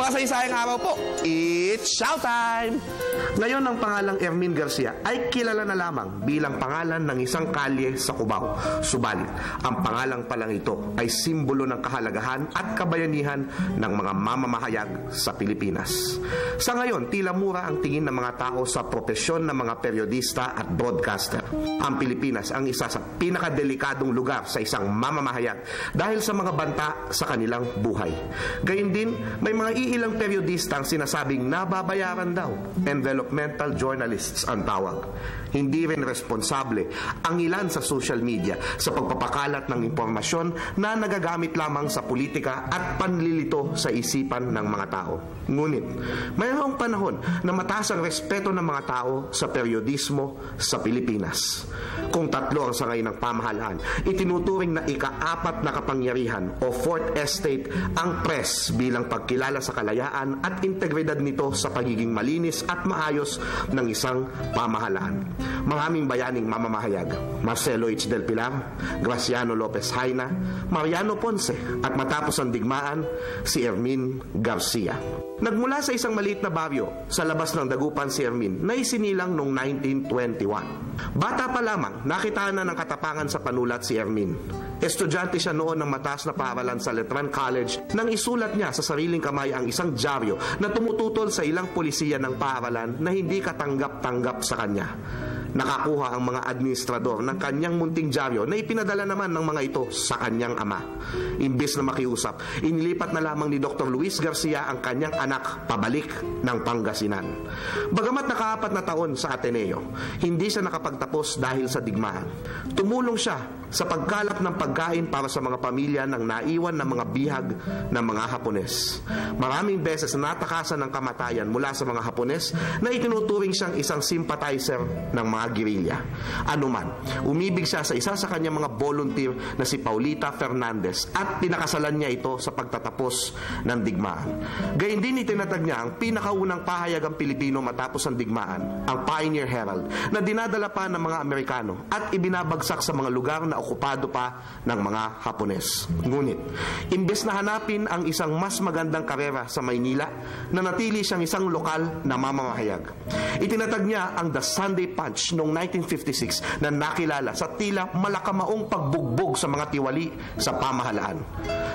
Masaysayang araw po, it's showtime! Ngayon ang pangalang Hermin Garcia ay kilala na lamang bilang pangalan ng isang kalye sa Cubao. Subalit, ang pangalang palang ito ay simbolo ng kahalagahan at kabayanihan ng mga mamamahayag sa Pilipinas. Sa ngayon, tila mura ang tingin ng mga tao sa propesyon ng mga periodista at broadcaster. Ang Pilipinas ang isa sa pinakadelikadong lugar sa isang mamamahayag dahil sa mga banta sa kanilang buhay. Gayun din, may mga iilang periodista ang sinasabing nababayaran daw. Envelopmental journalists ang tawag. Hindi rin responsable ang ilan sa social media sa pagpapakalat ng impormasyon na nagagamit lamang sa politika at panlilito sa isipan ng mga tao. Ngunit, mayroong panahon na mataas ang respeto ng mga tao sa periodismo sa Pilipinas. Kung tatlo ang sangay ng pamahalaan, itinuturing na ika-4 na kapangyarihan o fourth estate ang press bilang pagkilala sa kalayaan at integridad nito sa pagiging malinis at maayos ng isang pamahalaan. Mga aming bayaning mamamahayag, Marcelo H. Del Pilar, Graciano Lopez Haina, Mariano Ponce at matapos ang digmaan, si Hermin Garcia. Nagmula sa isang maliit na baryo sa labas ng Dagupan si Hermin na isinilang noong 1921. Bata pa lamang, nakitaan na ng katapangan sa panulat si Hermin. Estudyante siya noon ng mataas na paaralan sa Letran College nang isulat niya sa sariling kamay ang isang dyaryo na tumututol sa ilang pulisiya ng paaralan na hindi katanggap-tanggap sa kanya. Nakakuha ang mga administrador ng kanyang munting dyaryo na ipinadala naman ng mga ito sa kanyang ama. Imbes na makiusap, inilipat na lamang ni Dr. Luis Garcia ang kanyang anak pabalik ng Pangasinan. Bagamat naka-4 na taon sa Ateneo, hindi siya nakapagtapos dahil sa digmaan. Tumulong siya sa pagkalap ng pagkain para sa mga pamilya ng naiwan ng mga bihag ng mga Hapones. Maraming beses natakasan ng kamatayan mula sa mga Hapones na itinuturing siyang isang sympathizer ng mga gerilya. Anuman, umibig siya sa isa sa kanyang mga volunteer na si Paulita Fernandez at pinakasalan niya ito sa pagtatapos ng digmaan. Gayun din itinatag niya ang pinakaunang pahayagang Pilipino matapos ang digmaan, ang Pioneer Herald, na dinadala pa ng mga Amerikano at ibinabagsak sa mga lugar na okupado pa ng mga Hapones. Ngunit, imbes na hanapin ang isang mas magandang karera sa Maynila, nanatili siyang isang lokal na mamamahayag. Itinatag niya ang The Sunday Punch noong 1956 na nakilala sa tila malakamaong pagbugbog sa mga tiwali sa pamahalaan.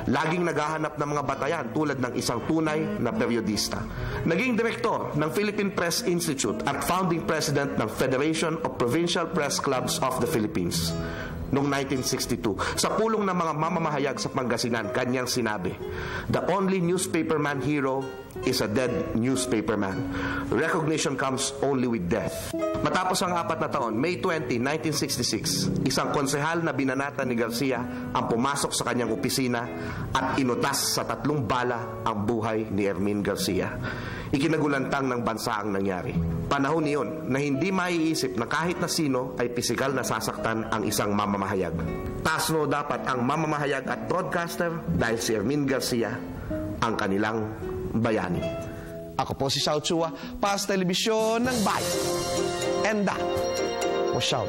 Laging naghahanap ng mga batayan tulad ng isang tunay na periodista. Naging direktor ng Philippine Press Institute at founding president ng Federation of Provincial Press Clubs of the Philippines. Noong 1962, sa pulong ng mga mamamahayag sa Pangasinan, kanyang sinabi, "The only newspaperman hero is a dead newspaperman. Recognition comes only with death." Matapos ang 4 na taon, May 20, 1966, isang konsehal na binanata ni Garcia ang pumasok sa kanyang opisina at inutas sa 3 bala ang buhay ni Hermin Garcia. Ikinagulantang ng bansa ang nangyari. Panahon niyon na hindi maiisip na kahit na sino ay pisikal na sasaktan ang isang mamamahayag. Tasno dapat ang mamamahayag at broadcaster dahil si Hermin Garcia ang kanilang bayani. Ako po si Xiao Chua para sa Telebisyon ng Bayan. And that was Xiao.